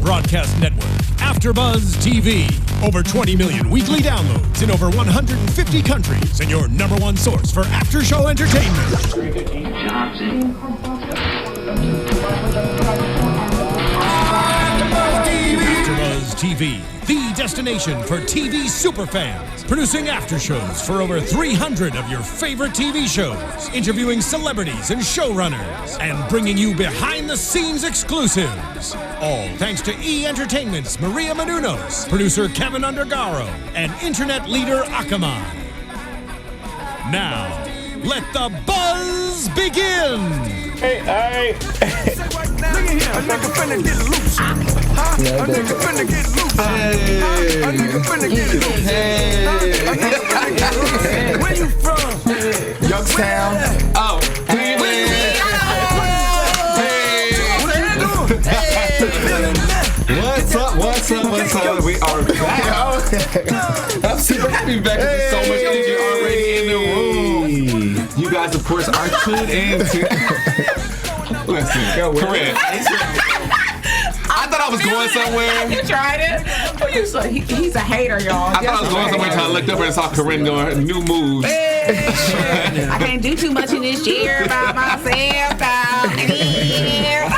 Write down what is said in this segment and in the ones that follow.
broadcast network, AFTERBUZZ TV. Over 20 million weekly downloads in over 150 countries, and your number one source for after-show entertainment. AFTERBUZZ TV, the destination for TV superfans, producing after shows for over 300 of your favorite TV shows, interviewing celebrities and showrunners, and bringing you behind-the-scenes exclusives. All thanks to E! Entertainment's Maria Menounos, producer Kevin Undergaro, and internet leader Akamai. Now, let the buzz begin! Hey. Look at here. A nigga finna get loose. A nigga finna get loose. A nigga finna get loose. A nigga finna get loose. Where you from? Youngstown. Oh. What's up? We are back. I'm super happy to be back. There's so much energy already in the room. You guys, of course, are tuned in to... Listen, Corrinne. I thought I was going somewhere. You tried it? He's a hater, y'all. I thought I was going somewhere until I looked up and saw Corrinne doing new moves. I can't do too much in this year by myself.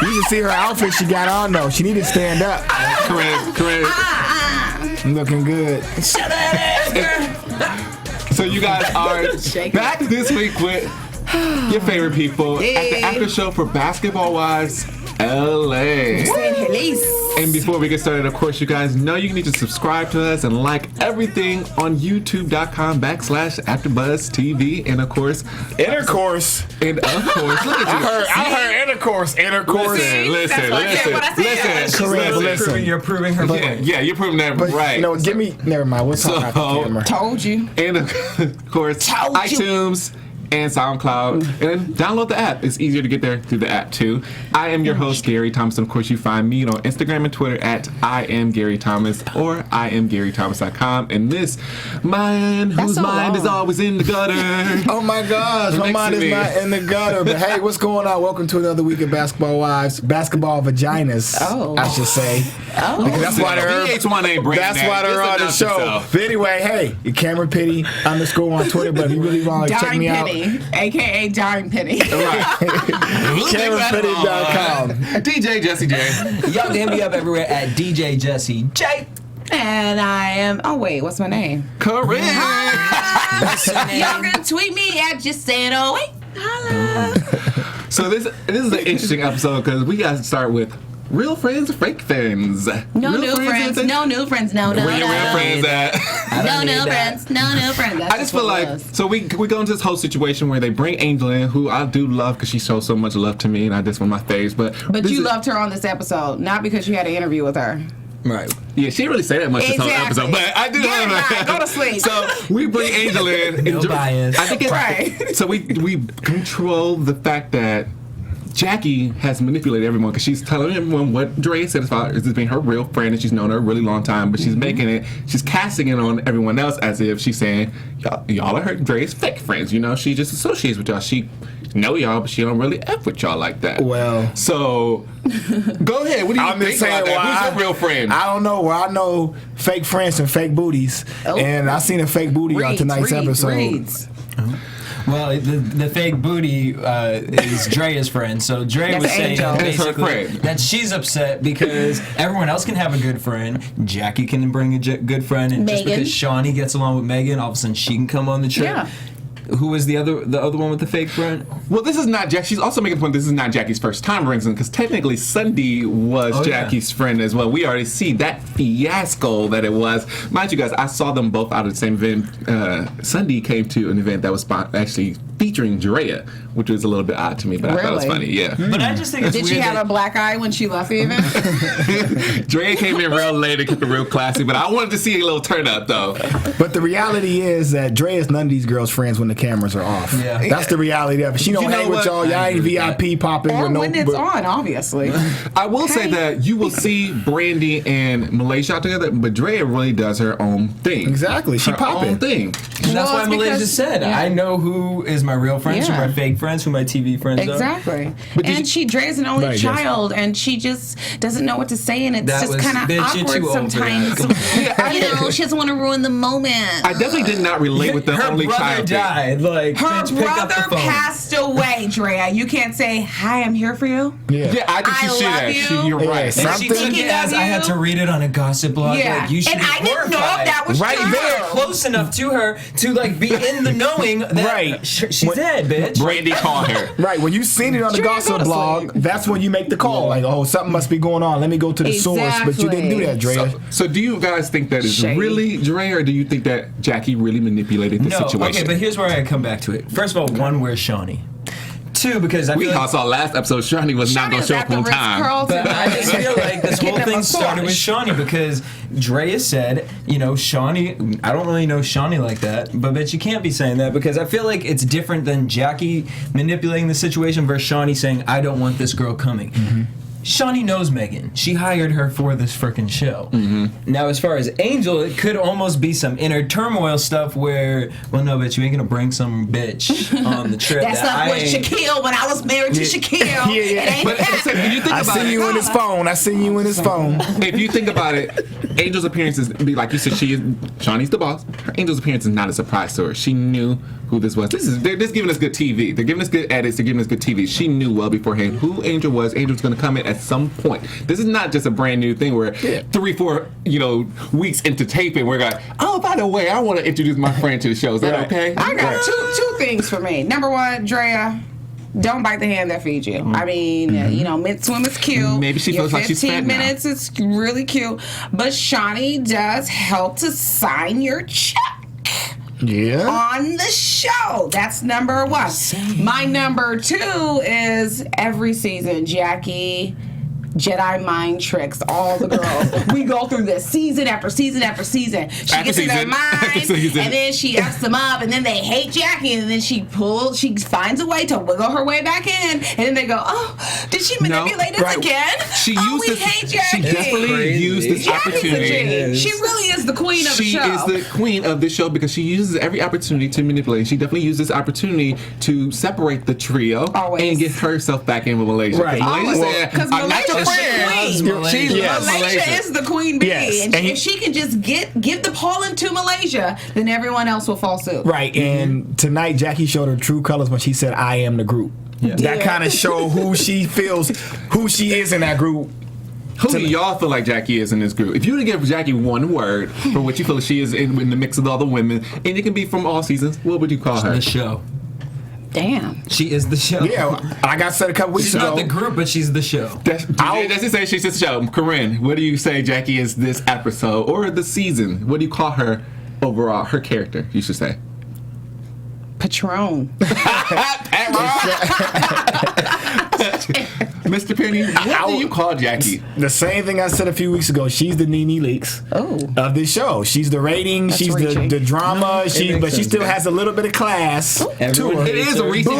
You should see her outfit she got on, though. She need to stand up. Corrinne. Looking good. Shut up, girl. So you guys are back this week with your favorite people at the after show for Basketball Wives LA. And before we get started, of course, you guys know you need to subscribe to us and like everything on youtube.com/AfterBuzz TV. And of course, intercourse. And of course, look at you. I heard intercourse. Listen. You're proving her point. Yeah, you're proving that right. No, never mind. We'll talk about the camera. Told you. And of course, iTunes and SoundCloud, and download the app. It's easier to get there through the app too. I am your host, Gary Thomas. Of course, you find me on Instagram and Twitter at IamGaryThomas or IamGaryThomas.com. And this man whose mind is always in the gutter. Oh my gosh, my mind is not in the gutter. But hey, what's going on? Welcome to another week of Basketball Wives, Basketball Vaginas, I should say. Because that's why they're VH1 ain't breaking that's why they're on the show. But anyway, hey, Cameron Pitty _ on Twitter. But if you really want to check me out, AKA Dime Penny. CameronPitty.com. DJ Jesse J. Y'all can hit me up everywhere at DJ Jesse J. And I am. Oh wait, what's my name? Corrinne. Y'all can tweet me at just saying oh wait. Holla. So this is an interesting episode because we got to start with real friends or fake friends? No new friends. No new friends. No. Where your real friends at? No new friends. No new friends. I just feel like, so we go into this whole situation where they bring Angel in, who I do love because she shows so much love to me, and I just one of my faves. But you loved her on this episode, not because you had an interview with her. Right. Yeah, she didn't really say that much this whole episode, but I do love her. Go to sleep. So we bring Angel in. No bias. I think it's right. So we control the fact that Jackie has manipulated everyone because she's telling everyone what Drea said as being her real friend, and she's known her a really long time, but she's making it, she's casting it on everyone else as if she's saying, y'all are her Drea's fake friends, you know, she just associates with y'all. She know y'all, but she don't really F with y'all like that. Well. So, go ahead. What do you think about that? Who's your real friend? I don't know. Well, I know fake friends and fake booties, and I seen a fake booty on tonight's episode. Well, the fake booty is Drea's friend. So Drea was saying basically that she's upset because everyone else can have a good friend. Jackie can bring a good friend, and just because Shawnee gets along with Megan, all of a sudden she can come on the trip. Yeah. Who was the other one with the fake friend? Well, this is not Jackie. She's also making the point this is not Jackie's first time bringing because technically Sunday was Jackie's friend as well. We already see that fiasco that it was. Mind you guys, I saw them both out of the same event. Sunday came to an event that was actually featuring Drea, which was a little bit odd to me, but I thought it was funny. Yeah. But I just think it's Did she have a black eye when she left the event? Drea came in real late and kept it real classy, but I wanted to see a little turn up though. But the reality is that Drea is none of these girls' friends when the cameras are off. Yeah. That's the reality of it. She don't hang with y'all. Y'all ain't VIP popping. Or when it's on, obviously. I will say that you will see Brandy and Malaysia out together, but Drea really does her own thing. Exactly. She popping. Own thing. And that's why Malaysia said, I know who is my real friends, who my fake friends, who my TV friends exactly. And Drea's an only child, and she just doesn't know what to say, and it's just kind of awkward sometimes. You know, she doesn't want to ruin the moment. I definitely did not relate with the only child. Died. Like, her brother passed away, Drea. You can't say, "Hi, I'm here for you." Yeah, I think she should have. You're right. And she took it as I had to read it on a gossip blog. Yeah. Like, you should and I didn't know if that was right true. there, close enough to her to like be in the knowing that she's dead, bitch. Brandy called her. Right, when you seen it on the gossip blog, that's when you make the call. Like, oh, something must be going on. Let me go to the source. But you didn't do that, Drea. So do you guys think that is really Drea, or do you think that Jackie really manipulated the situation? Okay, but here's where I come back to it. First of all, one, where's Shawnee? Two, because I feel all saw last episode Shawnee was not going to show up on time. But I just feel like this whole thing started with Shawnee because Drea said, you know, Shawnee, I don't really know Shawnee like that, but you can't be saying that because I feel like it's different than Jackie manipulating the situation versus Shawnee saying, I don't want this girl coming. Mm-hmm. Shawnee knows Megan. She hired her for this freaking show. Mm-hmm. Now, as far as Angel, it could almost be some inner turmoil stuff where, well, no, bitch, you ain't gonna bring some bitch on the trip. That stuff was Shaquille when I was married to Shaquille. Yeah. But if you think about it, you in his phone. I seen you in his phone. If you think about it, Angel's appearance is like you said. Shawnee's the boss. Her Angel's appearance is not a surprise to her. She knew who this was. They're just giving us good TV. They're giving us good edits. They're giving us good TV. She knew well beforehand who Angel was. Angel's going to come in at some point. This is not just a brand new thing where 3-4 weeks into taping we're going, oh, by the way, I want to introduce my friend to the show. Is that okay? I got two things for me. Number one, Drea, don't bite the hand that feeds you. I mean, you know, mid-swim is cute. Maybe she feels like she's fat 15 minutes is really cute. But Shawnee does help to sign your check. Yeah. On the show. That's number one. My number two is every season, Jackie Jedi mind tricks all the girls. We go through this season after season after season. She gets in their mind, and then she F's them up, and then they hate Jackie, and then she finds a way to wiggle her way back in, and then they go, oh, did she manipulate us again? We hate Jackie. She definitely used this opportunity. She really is the queen of the show. She is the queen of the show because she uses every opportunity to manipulate. She definitely uses this opportunity to separate the trio and get herself back in with Malaysia. Right. Because Malaysia Malaysia is the queen bee, and if she can just give the pollen to Malaysia, then everyone else will fall suit. Right, and tonight Jackie showed her true colors when she said, "I am the group." Yeah. That kind of showed who she feels, who she is in that group. Who do y'all feel like Jackie is in this group? If you were to give Jackie one word for what you feel she is in the mix of all the women, and it can be from all seasons, what would you call her? The show. Damn. She is the show. Yeah, like I said a couple weeks ago. She's not the group, but she's the show. That's say she's the show. Corinne, what do you say Jackie is this episode or the season? What do you call her overall? Her character, you should say. Patron. Mr. Penny, what do you call Jackie? The same thing I said a few weeks ago. She's the Nene Leakes of this show. She's the rating. She's the drama. But she still has a little bit of class to her. It is a reason.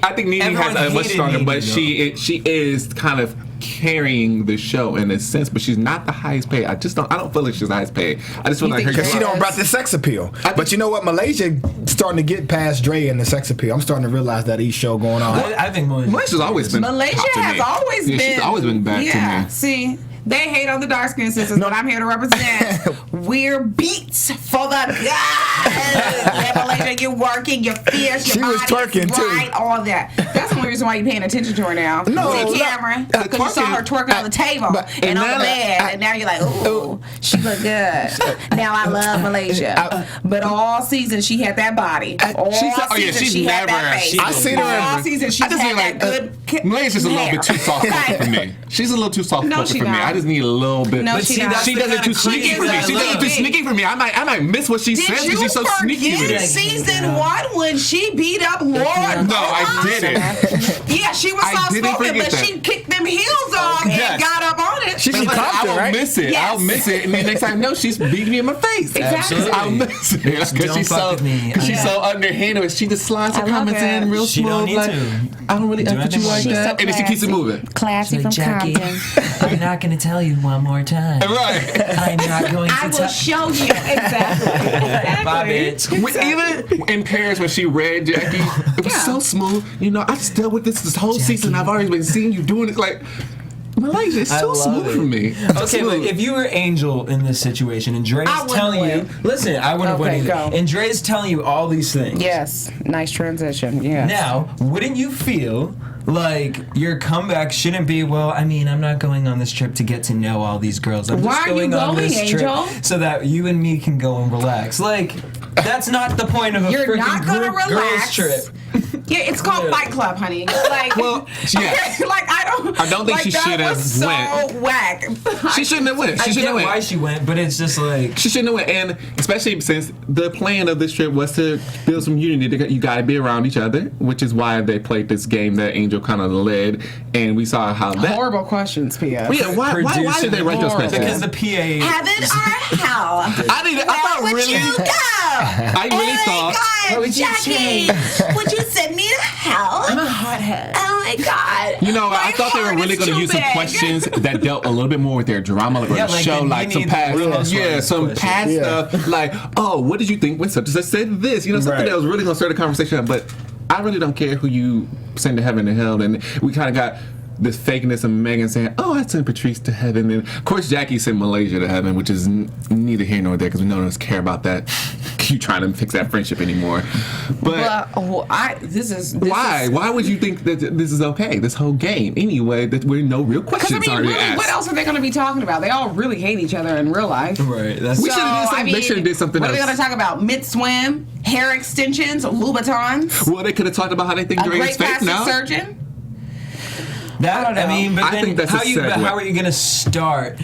I think Nene has a much stronger, but she is kind of carrying the show in a sense, but she's not the highest paid. I don't feel like she's the highest paid. I just feel like her because she don't brought the sex appeal. But you know what? Malaysia starting to get past Drea and the sex appeal. I'm starting to realize that each show going on. I think Malaysia's always been. Malaysia has always been. She's always been back to me. See. They hate on the dark skin sisters, but I'm here to represent. We're beats for the guys. Yeah, Malaysia, you're working, you're fierce, your body is right, all that. That's the only reason why you're paying attention to her now. See, Cameron, because you saw her twerking on the table and on the bed, and now you're like, ooh, she look good. Now I love Malaysia. But all season she had that body. All season she had that face. I seen her all season she's had that good Malaysia's a little bit too soft for me. She's a little too soft for me. I just need a little bit. No, she does it too sneaky for me. She does it too sneaky for me. I might miss what she says because she's so sneaky with it. Season 1 when she beat up Lord? No, I didn't. Yeah, she was soft spoken, but she kicked them heels off and got up on it. She conquered, right? right? miss it. Yes. I'll miss it, and then next time I know she's beating me in my face. Exactly. I'll miss it because she's so underhanded. She just slides her comments in real She smooth. don't need like, to. I don't really F with you like She's that, so and then she keeps it moving. Classy from Jackie, Compton. I'm not going to tell you one more time. Right. I'm not going to I will tell show you. Exactly. Bye, bitch. Even in Paris when she read Jackie, it was so smooth. You know, I just dealt with this whole season. I've already been seeing you doing it. Like, Malaysia is so smooth for me. Okay, but if you were Angel in this situation and Dre's telling you, listen, I wouldn't win either. Go. And Dre's telling you all these things. Yes. Nice transition. Yeah. Now, wouldn't you feel like your comeback shouldn't be, well, I mean, I'm not going on this trip to get to know all these girls. I'm just going on this Angel? trip so that you and me can go and relax. Like, that's not the point of a You're freaking not gonna girls relax. trip. Yeah, it's called Fight Club, honey. Like, Well, yes. like I don't think she should have so went. Whack. She shouldn't have went. She I shouldn't get have went. why she went, but it's just like... She shouldn't have went, and especially since the plan of this trip was to build some unity. You got to be around each other, which is why they played this game that Angel kind of led, and we saw how that. Horrible questions, P.S. Yeah, why did they retrospect Because that? the PA... Heaven or hell? I thought Where would really. you go? I really thought. Oh my God, Jackie, would you send me to hell? I'm a hothead. Oh my God. You know, My I thought they were heart really is going to too use some big. questions that dealt a little bit more with their drama, like Yeah, the like show, the like some Real past, Housewives some questions. past stuff, like, oh, what did you think when such and such said this? You know, something that was really going to start a conversation. But I really don't care who you send to heaven and hell. And we kind of got this fakeness of Megan saying, "Oh, I sent Patrice to heaven," and of course Jackie sent Malaysia to heaven, which is neither here nor there because we don't care about that. You trying to fix that friendship anymore? But why would you think that this is okay? This whole game, anyway, that we're no real questions are really, asked. what else are they going to be talking about? They all really hate each other in real life. Right. That's We should have did something. They should have did something what else. What are they going to talk about? Mid-swim, hair extensions, Louboutins, Well, they could have talked about how they think a Drea great is fake plastic now. surgeon. That, I mean, but I then think that's a segue. how are you going to start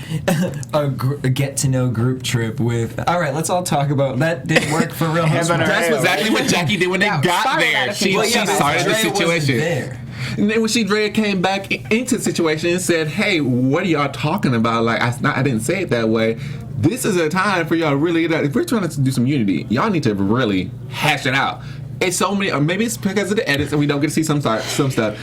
a get-to-know group trip with, all right, let's all talk about, that didn't work for Real Housewives. That's exactly what Jackie did when they got there. She started the situation. And then when Drea came back into the situation and said, "Hey, what are y'all talking about? Like, I didn't say it that way. This is a time for y'all to really, if we're trying to do some unity, y'all need to really hash it out." It's so many, or maybe it's because of the edits and we don't get to see some stuff,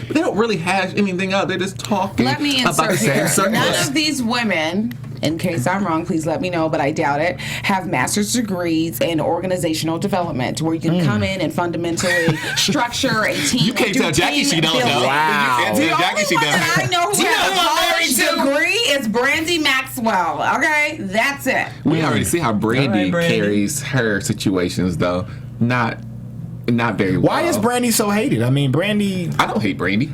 but they don't really hash anything out. They're just talking Let me about the insert same here. circles. None of these women, in case I'm wrong, please let me know, but I doubt it, have master's degrees in organizational development where you can come in and fundamentally structure a team. You can't tell Jackie she don't know. Wow. You can't tell Jackie she The only one that I doesn't. know who has a college degree is Brandy Maxwell. Okay? That's it. We already see how Brandy, All right, Brandy. carries her situations, though. Not very well. Why is Brandy so hated? I mean, Brandy. I don't hate Brandy.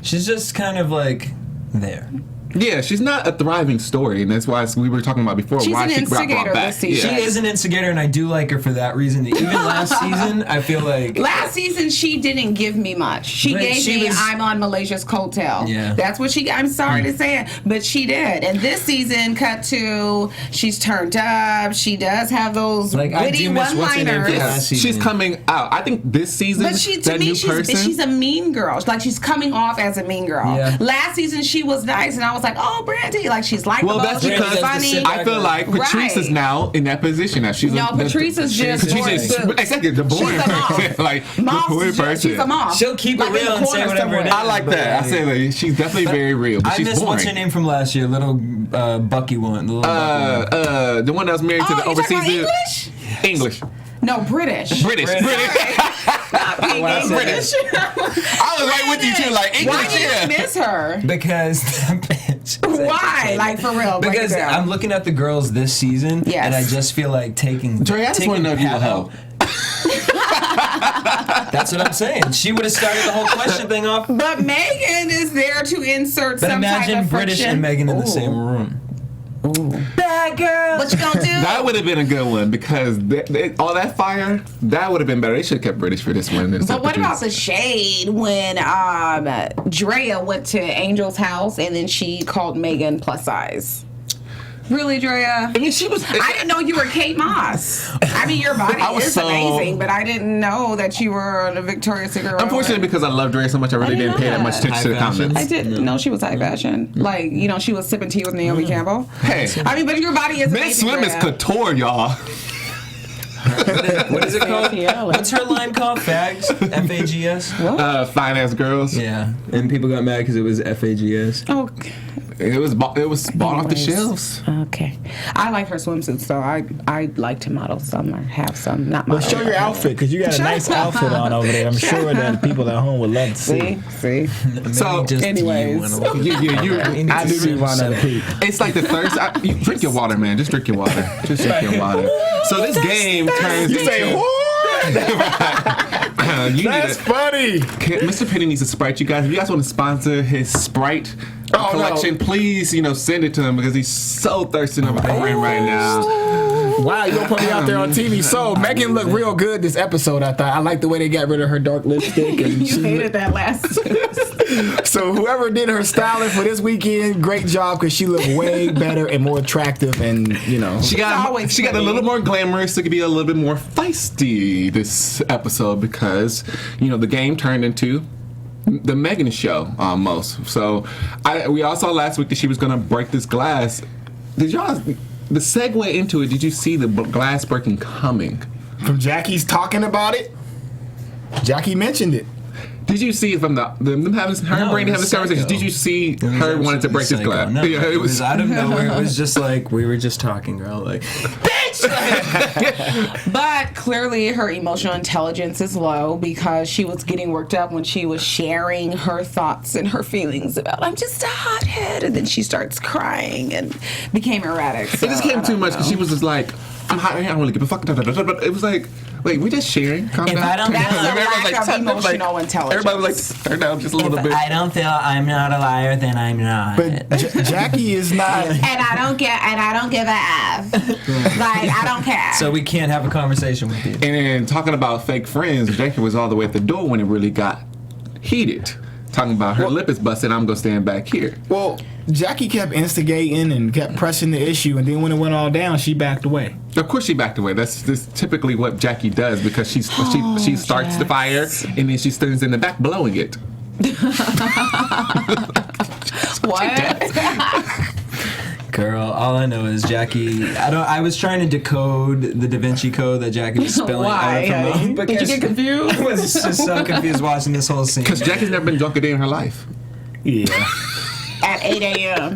She's just kind of like there. Yeah, she's not a thriving story, and that's why we were talking about before. She's why an she got brought instigator back. this season. She is an instigator, and I do like her for that reason. Even last season, I feel like... Last season, she didn't give me much. She But gave she me, was- I'm on Malaysia's coattail. Yeah. That's what she, I'm sorry to say it, but she did. And this season, cut to, she's turned up. She does have those Like, I witty do miss what's her name one-liners. from last season. She's coming out. I think this season, But she, to that me, new person. she's a mean girl. Like, she's coming off as a mean girl. Yeah. Last season, she was nice, and I was like, oh, Brandy, like, she's likable, Well, that's she's because funny. I feel like Patrice is now in that position. Now she's Patrice is just boring. exactly the boring She's a mom. person, like the Mom's boring just, person. she's a mom. She'll keep it Like, in real the and say corner whatever it is. somewhere. I like that. I say like, she's definitely very real, but I she's miss boring. what's her name from last year, little Bucky one. The little Bucky one. The one that was married to Oh, the you talking overseas about English? English. No, British. British. Not being English. I was right with you too, like English. Why do you miss her? Because that bitch. Why? Like, for real. break Because it down. I'm looking at the girls this season, Yes. and I just feel like taking. Dre, I just want to know if you're a hoe. That's what I'm saying. She would have started the whole question thing off. But Megan is there to insert But some type imagine of British friction. and Megan in the Ooh. same room. Bad girl. What you gonna do? That would have been a good one because all that fire, that would have been better. They should have kept British for this one. But what about the shade when Drea went to Angel's house and then she called Megan plus size? Really, Drea? I mean, she was. I didn't know you were Kate Moss. I mean, your body is amazing, but I didn't know that you were the Victoria's Secret. Unfortunately, because I love Drea so much, I really didn't pay that much attention to the comments. I didn't know she was high fashion. Like, you know, she was sipping tea with Naomi Campbell. Hey, I mean, but your body is Miss amazing. Slim is couture, y'all. What is it called? What's her line called? Fags? F-A-G-S? Fine ass girls. Yeah, and people got mad because it was F-A-G-S. Oh, It was bought off the shelves. okay. I like her swimsuits, though. I like to model some or have some. Not model. Well, show your outfit, because you got a nice outfit on over there. I'm sure that the people at home would love to see. See? So, anyways. I do See one other peep. It's like the third. You drink your water, man. Just drink your water. Just drink your water. So this game turns You say, into. That's funny. Mr. Penny needs a Sprite. You guys, if you guys want to sponsor his Sprite collection, please, send it to him because he's so thirsty over Corrinne right now. Wow, you gonna put me out there on TV. So Megan looked real good this episode. I thought I liked the way they got rid of her dark lipstick. And You hated that last. So whoever did her styling for this weekend, great job because she looked way better and more attractive. And she got a little more glamorous. So it could be a little bit more feisty this episode because the game turned into the Megan show almost. So we all saw last week that she was gonna break this glass. Did y'all? The segue into it, did you see the glass breaking coming? From Jackie's talking about it, Jackie mentioned it. Did you see it from them having her and Brandon having this conversation? Did you see her wanting to break this glass? No, yeah, it was out of nowhere. It was just like we were just talking, girl. Like, bitch. But clearly, her emotional intelligence is low because she was getting worked up when she was sharing her thoughts and her feelings about I'm just a hothead, and then she starts crying and became erratic. So it just came too much because she was just like, I'm hot. I don't really give a fuck. But it was like, wait, we just sharing. Calm down. That's a lack of emotional intelligence. Everybody was like, turn down just a little bit. I don't feel I'm not a liar, then I'm not. But Jackie is not. And I don't give a F. Like, I don't care. So we can't have a conversation with you. And then talking about fake friends, Jackie was all the way at the door when it really got heated. Talking about her lip is busted, I'm gonna stand back here. Well, Jackie kept instigating and kept pressing the issue, and then when it went all down, she backed away. Of course she backed away. That's typically what Jackie does because she starts the fire and then she stands in the back blowing it. What? Girl, all I know is Jackie. I was trying to decode the Da Vinci Code that Jackie was spilling out of her mouth. Did you get confused? I was just so confused watching this whole scene. Because Jackie's never been drunk a day in her life. Yeah. At 8 a.m.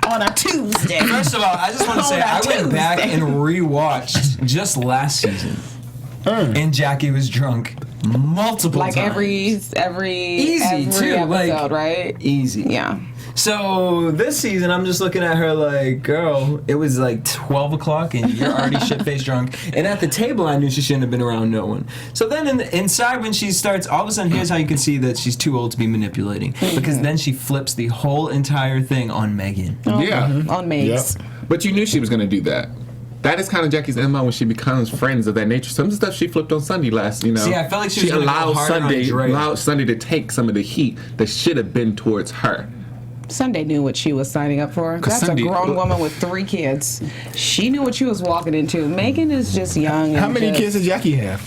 on a Tuesday. First of all, I just want to say I went back and rewatched just last season, and Jackie was drunk multiple like times. every too, episode, like, right? Easy. Yeah. So this season, I'm just looking at her like, girl, it was like 12 o'clock and you're already shit-faced drunk. And at the table, I knew she shouldn't have been around no one. So then inside when she starts, all of a sudden, here's how you can see that she's too old to be manipulating. Because then she flips the whole entire thing on Megan. Yeah. On Megs. Yep. But you knew she was going to do that. That is kind of Jackie's MO when she becomes friends of that nature. Some of the stuff she flipped on Sunday last, See, I felt like she allowed Sunday to take some of the heat that should have been towards her. Sunday knew what she was signing up for. That's a grown woman with 3 kids. She knew what she was walking into. Megan is just young. How many kids did Jackie have?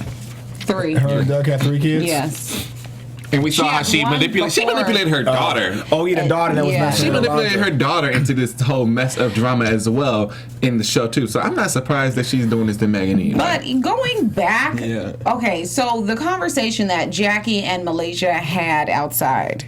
3. Her and Doug had 3 kids? Yes. And we saw how she manipulated her daughter. Oh, yeah, the daughter that was messing She with manipulated her daughter into this whole mess of drama as well in the show, too. So I'm not surprised that she's doing this to Megan either. But going back, okay, so the conversation that Jackie and Malaysia had outside.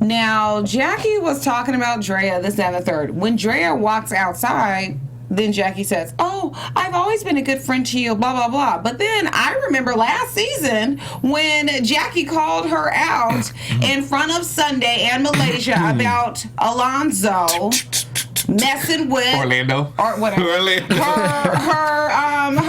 Now, Jackie was talking about Drea, this, that, and the third. When Drea walks outside, then Jackie says, oh, I've always been a good friend to you, blah, blah, blah. But then I remember last season when Jackie called her out in front of Sunday and Malaysia about Alonzo messing with Orlando or whatever her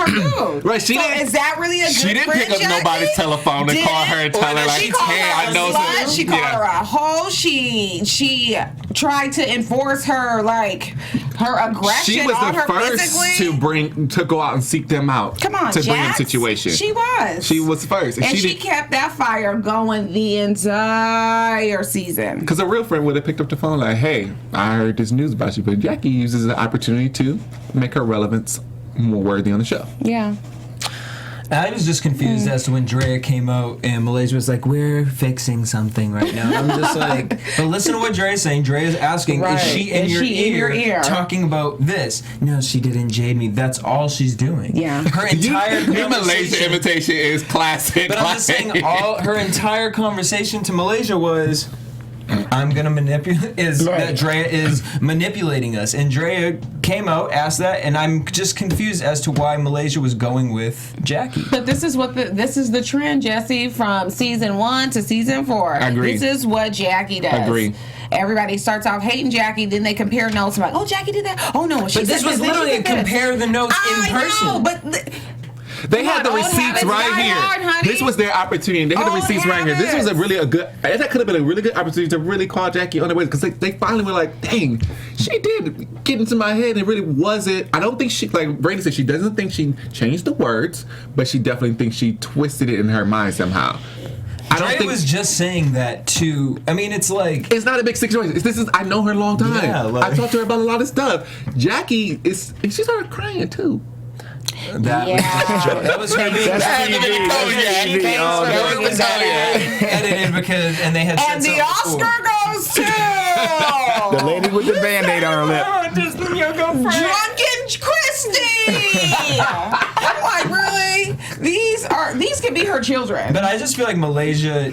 dude. Right, is that really a good She didn't pick up Jackie? nobody's telephone and call her and tell her like, she called hey, her I know slut, she called yeah. her a hoe. She tried to enforce her like her aggression. She was on the her first physically. to go out and seek them out. Come on, to bring in Jax. situation. She was. She was first, and she kept that fire going the entire season. Because a real friend would have picked up the phone like, "Hey, I heard this news about you," but Jackie uses the opportunity to make her relevance more worthy on the show. Yeah. I was just confused as to when Drea came out and Malaysia was like, "We're fixing something right now." I'm just like, but listen to what Drea's saying. Drea's asking, Right. "Is she in your ear talking about this?" No, she didn't jade me. That's all she's doing. Yeah. Her entire Your Malaysia invitation is classic. But I'm just saying, her entire conversation to Malaysia was, "I'm gonna manipulate." That Drea is manipulating us, and Drea came out, asked that, and I'm just confused as to why Malaysia was going with Jackie. But this is the trend, Jesse, from season 1 to season 4. Agree. This is what Jackie does. Agree. Everybody starts off hating Jackie, then they compare notes like, "Oh, Jackie did that. Oh no, she But this said was then she literally a did this." compare the notes in person. I know, but. They had the Old receipts habits right die here. hard, honey. This was their opportunity. They had the Old receipts right here. This was habits. that could have been a really good opportunity to really call Jackie on the way because they finally were like, "Dang, she did get into my head." And it really wasn't. I don't think she, like Brady said, she doesn't think she changed the words, but she definitely thinks she twisted it in her mind somehow. I don't Drea think was just saying that too. I mean, it's like, it's not a big situation. I know her a long time. Yeah, like- I talked to her about a lot of stuff. Jackie she started crying too. that was her being edited because, and they had And said the something Oscar before. goes to The lady with the Band-Aid on her lip. Drunken Christie. I'm like, really? These can be her children. But I just feel like Malaysia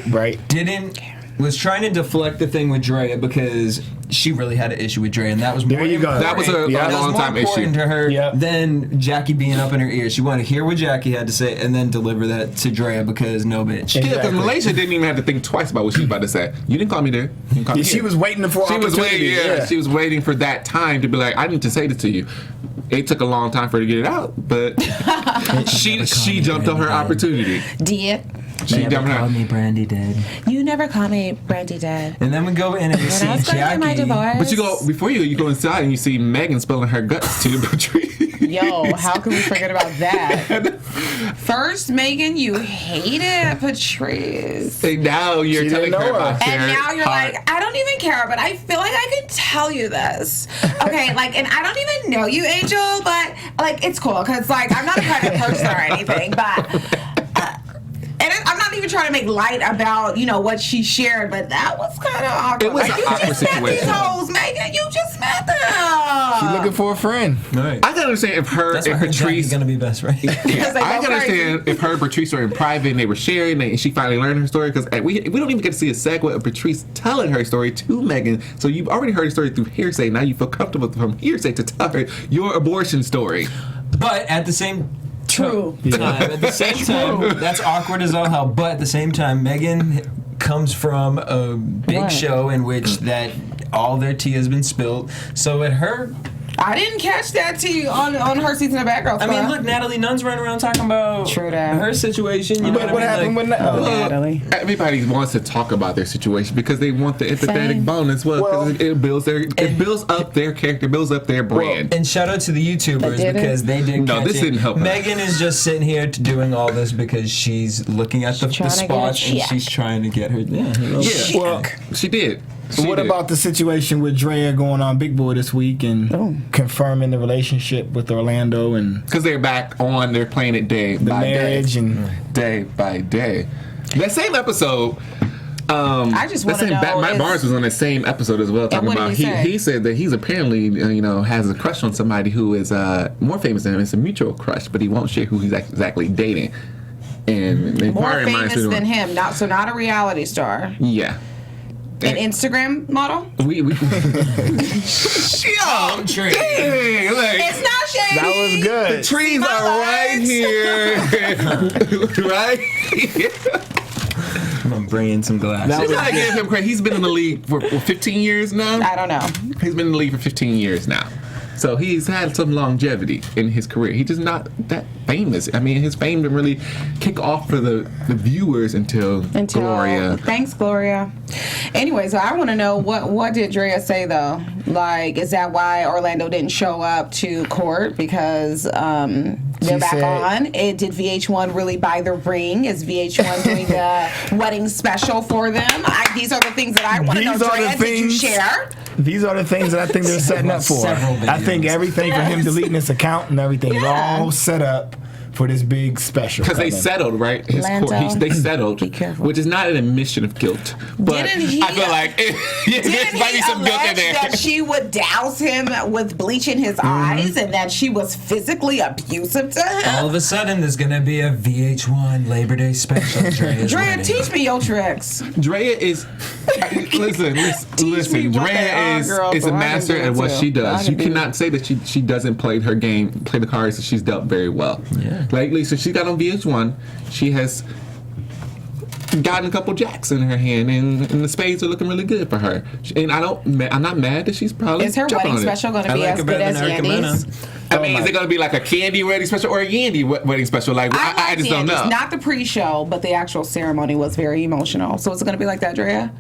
was trying to deflect the thing with Drea because she really had an issue with Drea, and that was more There you go. That was a long time important issue to her Yep. than Jackie being up in her ear. She wanted to hear what Jackie had to say and then deliver that to Drea because no bitch. Yeah, because Exactly. Malaysia didn't even have to think twice about what she was about to say. You didn't call me there. You didn't call me She here. was waiting for She was opportunity. waiting. Yeah, she was waiting for that time to be like, "I need to say this to you." It took a long time for her to get it out, but she jumped on her opportunity. Did She Never jumped on called her. me Brandy dead. you never call me Brandy Dad? And then we go in and we see When I was going through my Jackie. divorce. But you go inside and you see Megan spilling her guts to Patrice. Yo, how can we forget about that? First, Megan, you hated Patrice. And now you're She telling didn't her know her. about And Sharon now you're Hart. like, I don't even care, but I feel like I can tell you this. Okay, like, and I don't even know you, Angel, but, like, it's cool, because, like, I'm not a private person or anything, but, and I'm not even trying to make light about, what she shared, but that was kind of awkward. It was like, an awkward you just met these situation. hoes, Megan. You just met them. She's looking for a friend. Right. I can understand if That's why her and Jackie's Patrice. gonna be best friends. Because they I go can crazy. understand if her and Patrice were in private and they were sharing and she finally learned her story because we don't even get to see a segue of Patrice telling her story to Megan. So you've already heard her story through hearsay. Now you feel comfortable from hearsay to tell her your abortion story. But at the same True. time, that's awkward as all hell. But at the same time, Megan comes from a big What? show in which that all their tea has been spilled. So at her, I didn't catch that tea on her season of Bad Girls. I mean, look, Natalie Nunn's running around talking about True that. her situation. You know But what I mean? happened Like, when Natalie. Everybody wants to talk about their situation because they want the empathetic Same. bone as well. Well- Because it builds up their character, builds up their brand. and shout out to the YouTubers did it? because they did. No, catch this it. didn't help her. Megan is just sitting here doing all this because she's looking at the trying to get a spots and check. she's trying to get her. Yeah, Well, she did. She what did. about the situation with Drea going on Big Boy this week and confirming the relationship with Orlando and Because they're back on, they're playing it day the by marriage day. and Day by day. That same episode. I just want to know. Mike Barnes was on that same episode as well, talking what did about he say? he said that he's apparently has a crush on somebody who is more famous than him. It's a mutual crush, but he won't share who he's exactly dating. And the More inquiring minds famous who- than him, not a reality star. Yeah. An Instagram model? We Oh, Yo, Tree. dang, like, It's not shady. that was the good. trees My are right lights. here. Right here. I'm gonna bring in some glasses. That You was gotta give him credit. He's been in the league for 15 years now. I don't know. He's been in the league for 15 years now. So he's had some longevity in his career. He's just not that famous. I mean, his fame didn't really kick off for the viewers until Gloria. Thanks, Gloria. Anyway, so I want to know what did Drea say though? Like, is that why Orlando didn't show up to court because they're back on? Did VH1 really buy the ring? Is VH1 doing the wedding special for them? These are the things that I want to know. Drea, did you share? These are the things that I think they're setting up for. I think everything for him deleting his account and everything is all set up for this big special. Because they settled, right? His court, they settled, which is not an admission of guilt. But I feel like there might be some guilt in there. That she would douse him with bleach in his eyes and that she was physically abusive to him? All of a sudden, there's going to be a VH1 Labor Day special. Drea, teach me your tricks. Drea is... listen. Drea is a master at what she does. You cannot say that she doesn't play her game, play the cards that she's dealt very well. Yeah. Lately, since she got on VH1, she has gotten a couple jacks in her hand, and the spades are looking really good for her. And I'm not mad that she's probably. Is her wedding special going to be as good as Yandy's? I mean, is it going to be like a Candy wedding special or a Yandy wedding special? Like, I just don't know. Not the pre-show, but the actual ceremony was very emotional. So is it going to be like that, Drea?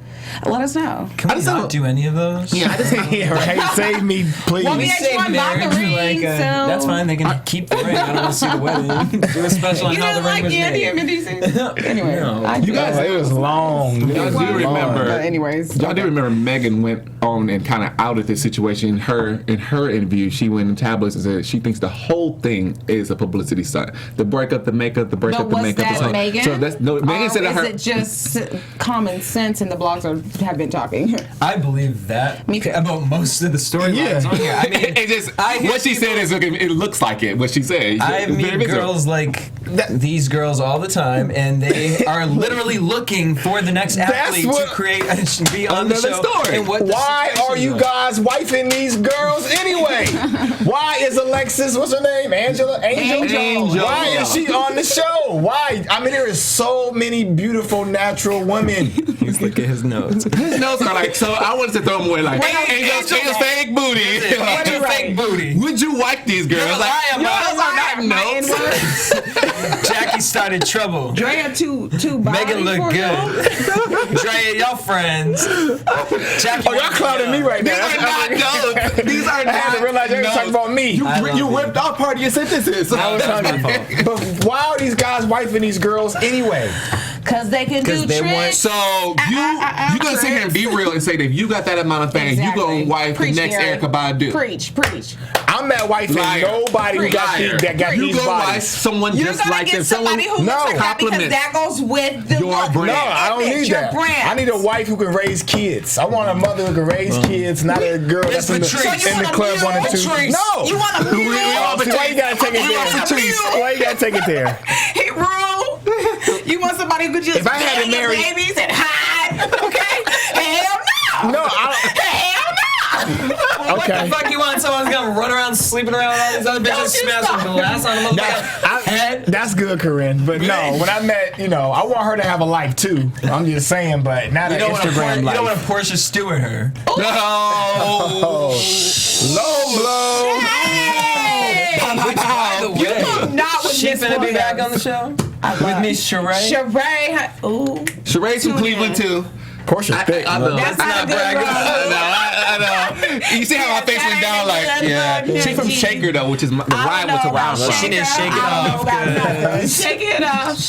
Let us know. Can we not do any of those? Yeah, I just right. Save me, please. Well, VH1 bought the ring, so that's fine. They can keep the ring. I don't want to see the wedding. Do a special on how the ring was made. You didn't like Yandy and Anyway, you guys, it was long. Y'all do remember? Anyways, y'all do remember Megan went on and kind of outed this situation. In her interview, she went in tabloids and said she thinks the whole thing is a publicity stunt. The breakup, the makeup, the breakup, the makeup. Was that Megan? So that's Megan said that her. Is it just common sense and the blogs have been talking? I believe that about most of the storylines on here. I mean, it just what she said is it looks like it. What she said. I meet girls like these girls all the time, and they are literally looking for the next athlete to create be on the show. Story. And why are you guys wifing these girls anyway? Why is Alexis, what's her name? Angel. Why is she on the show? Why? I mean, there is so many beautiful natural women. He's looking at his notes. His notes are like, so I wanted to throw them away like, Angel's fake booty. Fake booty. Would you wipe these girls? Like, those are not notes. Jackie started trouble. Drea too body Megan look good. Drea, y'all friends. Jackie, y'all clowning me right now. These are not notes. These are not. I had to realize they were talking about me. You whipped off part of your sentences. But why are these guys wifing these girls anyway? Because they can do tricks. So you gonna sit here and be real and say that if you got that amount of fans, you gonna wife the next Erykah Badu. Preach. I'm not wifing nobody who got these bodies. You gonna wife someone just like them. Somebody who looks like that because that goes with the your brand. No, I don't need that. I need a wife who can raise kids. I want a mother who can raise kids, not a girl that's in the club 1 and 2. No, you want a why you gotta take it there? Why you gotta take it there? Hey, Rule, you want somebody who could just marry babies and hide? Okay, hell no. No, I don't. Hell no. What the fuck you want? Someone's gonna run around sleeping around with all these other bitches, smashing glass on them head? That's good, Corrinne. But no, when I met, I want her to have a life too. I'm just saying, but not an Instagram life. You don't want to Portia Stewart her. No. Low blow. By the way, she's gonna be back on the show with me, Sheree. Sheree's from Cleveland too. Portia's thick. I know. That's not bragging. I know. You see how my face went down? Like, yeah. She's from Shaker though, which is the rhyme with the round. She didn't shake it off. Shake it off.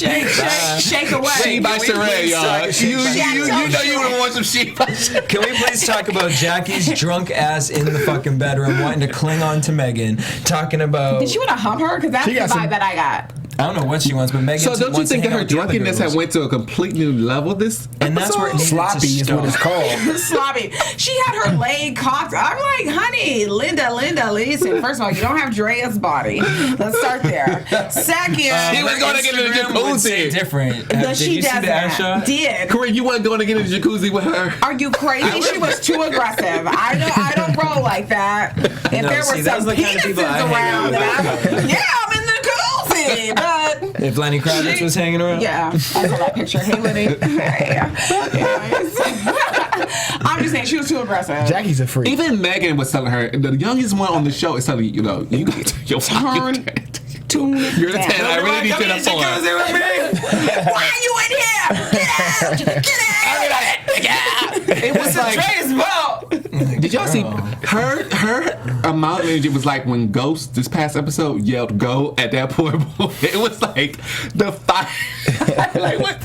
Shake away. She by Sheree, y'all. You know you would want some she by Sheree. Can we please talk about Jackie's drunk ass in the fucking bedroom wanting to cling on to Megan, talking about... Did she want to hump her? Because that's the vibe that I got. I don't know what she wants, but Megan. So don't you think that her drunkenness had went to a complete new level this and that's where sloppy is what it's called. Sloppy. She had her leg cocked. I'm like, honey, Linda, listen. First of all, you don't have Drea's body. Let's start there. Second, she was going to get in the jacuzzi. Different. Did you see the ass shot? Did. Corrine, you weren't going to get in the jacuzzi with her. Are you crazy? She was too aggressive. I don't roll like that. If there were some penises around, I'm in the jacuzzi, but. If Lenny Kravitz was hanging around? Yeah, I saw that picture. Hey, Lenny. I'm just saying, she was too aggressive. Jackie's a freak. Even Megan was telling her, the youngest one on the show is telling you got to your turn to you're the 10. I really need to the 4. Why are you in here? Get out! Get out! It was like Drea's fault. Did y'all see her amount of energy was like when Ghost this past episode yelled "Go" at that poor boy. It was like the fire. Like what?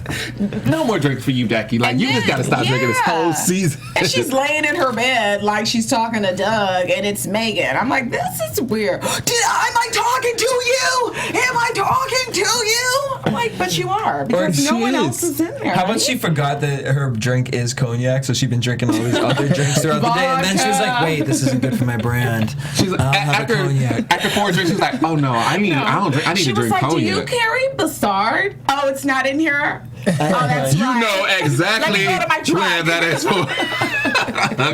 No more drinks for you, Jackie. Like you just gotta stop drinking this whole season. And she's laying in her bed like she's talking to Doug, and it's Megan. I'm like, this is weird. Am I talking to you? Am I talking to you? I'm like, but you are because no one else is in there. How about she forgot that her drink is cognac, so she's been drinking all these other drinks throughout the day, and then she was like, "Wait, this isn't good for my brand." She's like, after 4 drinks, she's like, "Oh no, I need to drink cognac." Do you carry Bassard? Oh, it's not in here. Oh, that's you right. know exactly Let me go to my truck. where that is for.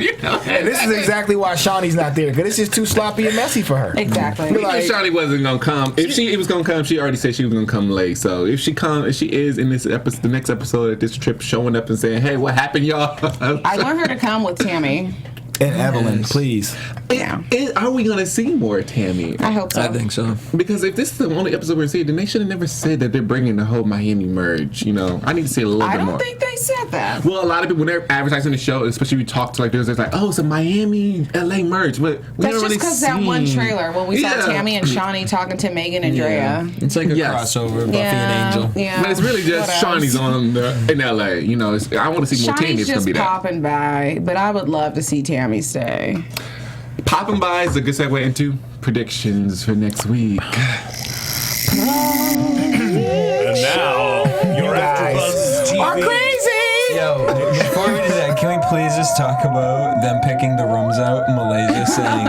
You know, this is exactly why Shawnee's not there, because it's just too sloppy and messy for her. Exactly. We knew Shawnee wasn't gonna come. If she was gonna come, she already said she was gonna come late. So if she is in this episode, the next episode at this trip, showing up and saying, "Hey, what happened, y'all?" I want her to come with Tammy. And Evelyn, please. Yeah. Are we gonna see more Tammy? I hope so. I think so. Because if this is the only episode we're seeing, then they should have never said that they're bringing the whole Miami merge. You know, I need to see a little bit more. I don't think they said that. Well, a lot of people, when they're advertising the show, especially when we talk to like they're like, "Oh, it's a Miami LA merge," but we That's don't just really because that one trailer when we saw Tammy and Shawnee talking to Megan and Drea. It's like a crossover, Buffy and Angel. Yeah. But it's really just Shawnee's in LA. You know, I want to see more Tammy. Shawnee's just popping by, but I would love to see Tammy stay. Popping by is a good segue into predictions for next week. And now, your AfterBuzz TV. Are crazy! Yo, before we do that, can we please just talk about them picking the rooms out in Malaysia, saying,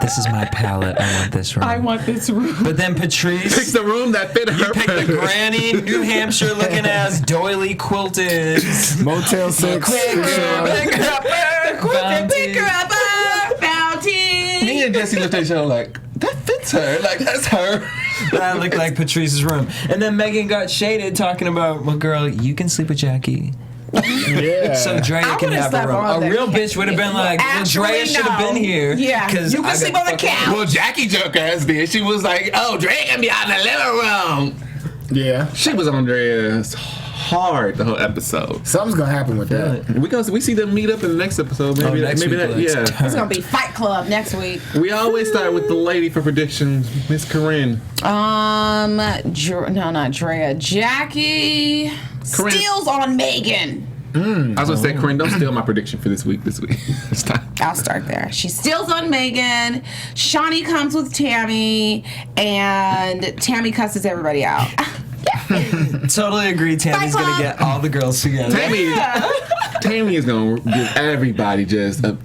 "This is my palette. I want this room." I want this room. But then Patrice Pick the room that fit her. You picked the granny, New Hampshire looking ass, doily quilted. Motel 6. Pick her up, Bounty. Me and Jesse looked at each other like, that fits her. Like, that's her. That looked like Patrice's room. And then Megan got shaded talking about, well, girl, you can sleep with Jackie. Yeah. So Drea can have a room. A real bitch would have been like, well, Drea should have been here. Yeah, you can sleep on the couch. Well, Jackie joke ass did. She was like, "Oh, Drea can be out in the living room." Yeah. She was on Drea's hard the whole episode. Something's gonna happen with that. We see them meet up in the next episode. Maybe It's gonna be Fight Club next week. We always start with the lady for predictions, Miss Corrinne. No, not Drea. Jackie steals on Megan. I was gonna say, Corrinne, don't steal my prediction for this week. It's time. I'll start there. She steals on Megan. Shawnee comes with Tammy, and Tammy cusses everybody out. Totally agree. Tammy's gonna get all the girls together. Tammy is gonna give everybody just the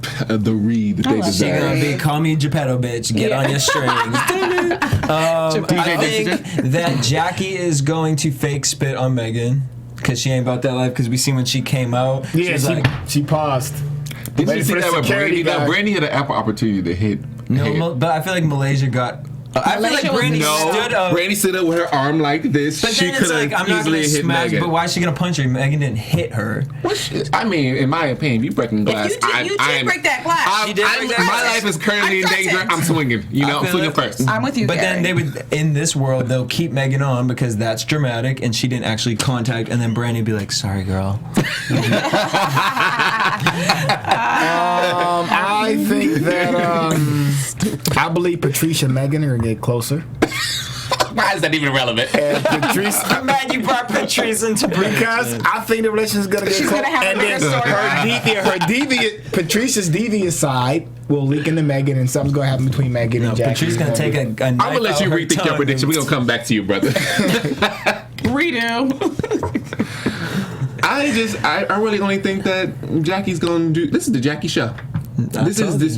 read that they deserve. She's gonna be, call me Geppetto, bitch. Get on your strings. I think that Jackie is going to fake spit on Megan because she ain't about that life. Because we seen when she came out, she paused. Did you see that with Brandy? Brandy had an ample opportunity to hit. But I feel like Malaysia got. I feel like Brandy stood up. Brandy stood up with her arm like this. But she could have easily hit Megan. But why is she gonna punch her? Megan didn't hit her. I mean, in my opinion, if you breaking glass, you did break that glass. My life is currently in danger. I'm swinging. I'm swinging first. I'm with you. But then they would, in this world, they'll keep Megan on because that's dramatic, and she didn't actually contact. And then Brandy would be like, "Sorry, girl." I think that I believe Patrice and Megan are gonna get closer. Why is that even relevant? And Patrice, I'm mad you brought Patrice into because I think the relationship is gonna get closer. And then Patrice's devious side will leak into Megan, and something's gonna happen between Megan and Jackie. Patrice's gonna take a knife. I'm gonna let you rethink your prediction. We're gonna come back to you, brother. Redo. I really only think that Jackie's gonna do. This is the Jackie show. This is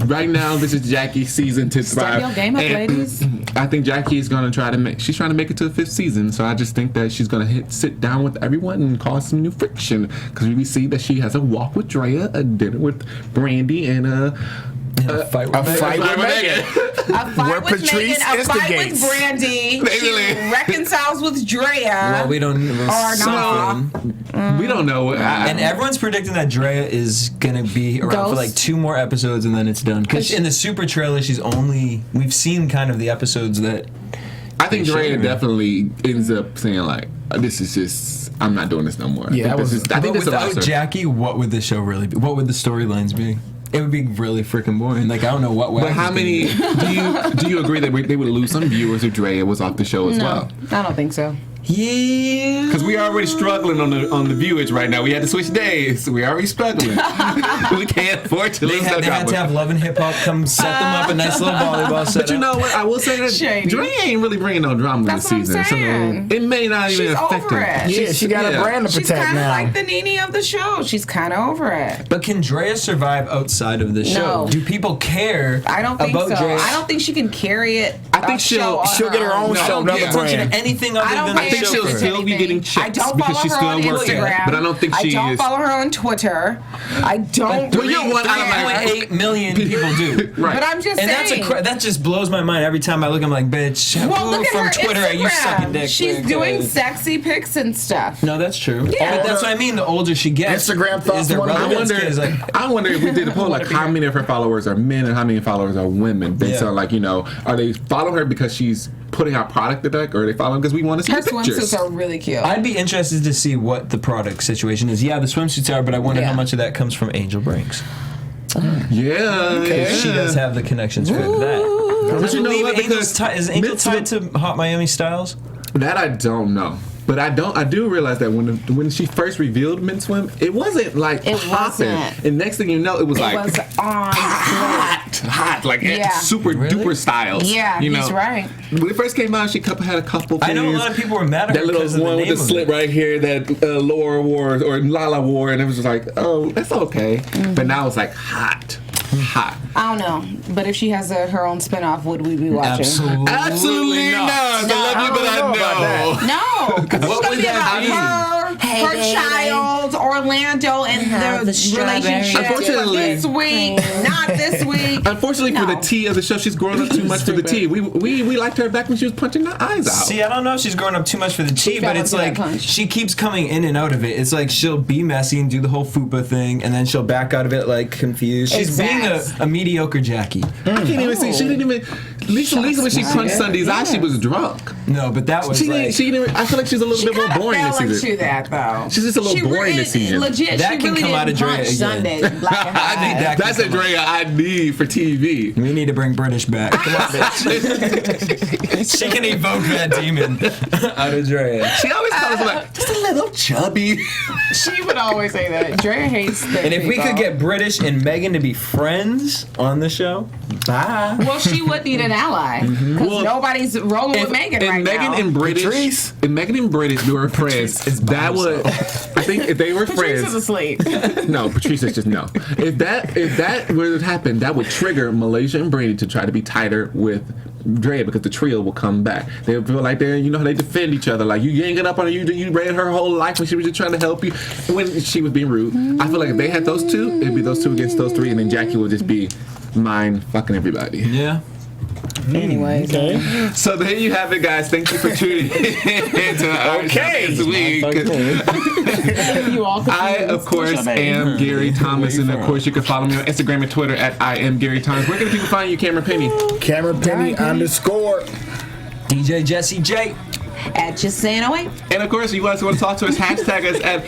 Jackie's season to thrive. Step your game up, ladies. I think Jackie is gonna she's trying to make it to the 5th season. So I just think that she's gonna sit down with everyone and cause some new friction. Because we see that she has a walk with Drea, a dinner with Brandy, and a fight with Megan. A fight with Megan, a fight with Brandy. She reconciles with Drea. Well, we don't know. We don't know. And everyone's predicting that Drea is gonna be around for like 2 more episodes and then it's done. Because in the super trailer, we've seen kind of the episodes that I think Drea definitely ends up saying like, "This is just, I'm not doing this no more." Yeah, I think this without Jackie, what would the show really be? What would the storylines be? It would be really freaking boring. Like, I don't know what way. But how many do you agree that they would lose some viewers if Drea was off the show as well? I don't think so. Yeah, because we are already struggling on the viewage right now. We had to switch days. We are already struggling. We can't afford to lose that. They had to have Love and Hip Hop come set them up a nice little volleyball set. But you know what? I will say that Drea ain't really bringing no drama this season, so it may not even affect her. Yeah, she got a brand to protect now. She's kind of like the Nene of the show. She's kind of over it. But can Drea survive outside of the show? No. Do people care? I don't think so. Drea? I don't think she can carry it. I think she'll get her own show. Pay attention to anything other than the show. I think she'll still be getting checks I don't because follow she's her still on working. Instagram. But I don't think she is. I don't follow her on Twitter. I don't. Well, you're one out of 3.8 million people do. Right. But I'm just saying. That just blows my mind every time I look. I'm like, bitch. Well, look at from her Twitter, Instagram. are you sucking dick? She's doing sexy pics and stuff. No, that's true. Yeah. But that's what I mean. The older she gets, Instagram thoughts. is there relevance? I wonder if we did a poll, like how many of her followers are men and how many followers are women. Based on like, are they following her because she's putting out product that or are they following because we want to see her the pictures? Swimsuits are really cute. I'd be interested to see what the product situation is. Yeah, the swimsuits are, but I wonder how much of that comes from Angel Briggs. Yeah, she does have the connections for that. But you know what? Is Angel tied to Hot Miami Styles? That I don't know. But I do realize that when she first revealed Men Swim, it wasn't like popping. And next thing you know, it was like hot, like super duper styles. Yeah, he's right. When it first came out, she had a couple things. I know a lot of people were mad at her. That little one with the slit right here that Laura wore or Lala wore, and it was just like, oh, that's okay. But now it's like hot. I don't know, but if she has her own spinoff, would we be watching? Absolutely not. I love you, but I know. No, because it's going to be about her child, Orlando, and their relationship. Unfortunately, this week, not this week. Unfortunately, for the tea of the show, she's growing up too much for the tea. We liked her back when she was punching the eyes out. See, I don't know if she's growing up too much for the tea, but it's like she keeps coming in and out of it. It's like she'll be messy and do the whole fupa thing, and then she'll back out of it like confused. She's being a mediocre Jackie. I can't even see. She didn't even. Lisa when she punched Sunday's eye, she was drunk. No, but that was I feel like she's a little bit more boring this season. That though. She's just a little boring this season. Legit, that can come out of Drea again. Sunday, I think that's a Drea I need for TV. We need to bring British back. Come on, bitch. She can evoke that demon out of Drea. She always calls her like just a little chubby. She would always say that. Drea hates that. And if we could get British and Megan to be friends on the show, bye. Well, she would need an ally because nobody's rolling with Megan right now. If Megan and British were friends, that would. I think if they were friends. Patrice is asleep. No, Patrice is just no. If that would happen, that would trigger Malaysia and Brady to try to be tighter with Drea because the trio will come back. They feel like they're, how they defend each other. Like you ganging up on her, you ran her whole life when she was just trying to help you. When she was being rude, I feel like if they had those two, it'd be those two against those three, and then Jackie would just be mind fucking everybody. Yeah. Anyways, so there you have it, guys. Thank you for tuning in to our show this week. I, of course, am Gary Thomas, and of course, you can follow me on Instagram and Twitter at I am Gary Thomas. Where can people find you, Cameron Penny? Cameron Penny _ DJ Jesse J at Jasanoe. And of course, you guys want to talk to us, hashtag us at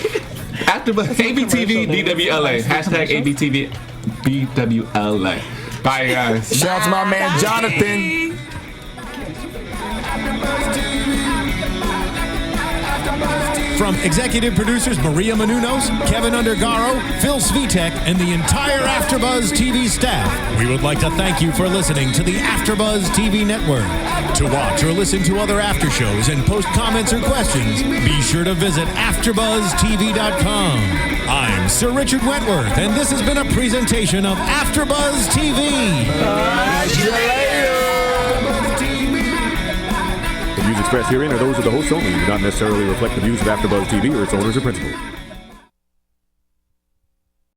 AFTERBUZZ ABTV BWLA. Hashtag ABTV BWLA. Bye, guys. Shout out to my man Jonathan. From executive producers Maria Menounos, Kevin Undergaro, Phil Svitek, and the entire AFTERBUZZ TV staff, we would like to thank you for listening to the AFTERBUZZ TV network. To watch or listen to other after shows and post comments or questions, be sure to visit AfterBuzzTV.com. I'm Sir Richard Wentworth, and this has been a presentation of AFTERBUZZ TV. The views expressed herein are those of the hosts only and do not necessarily reflect the views of AFTERBUZZ TV or its owners or principals.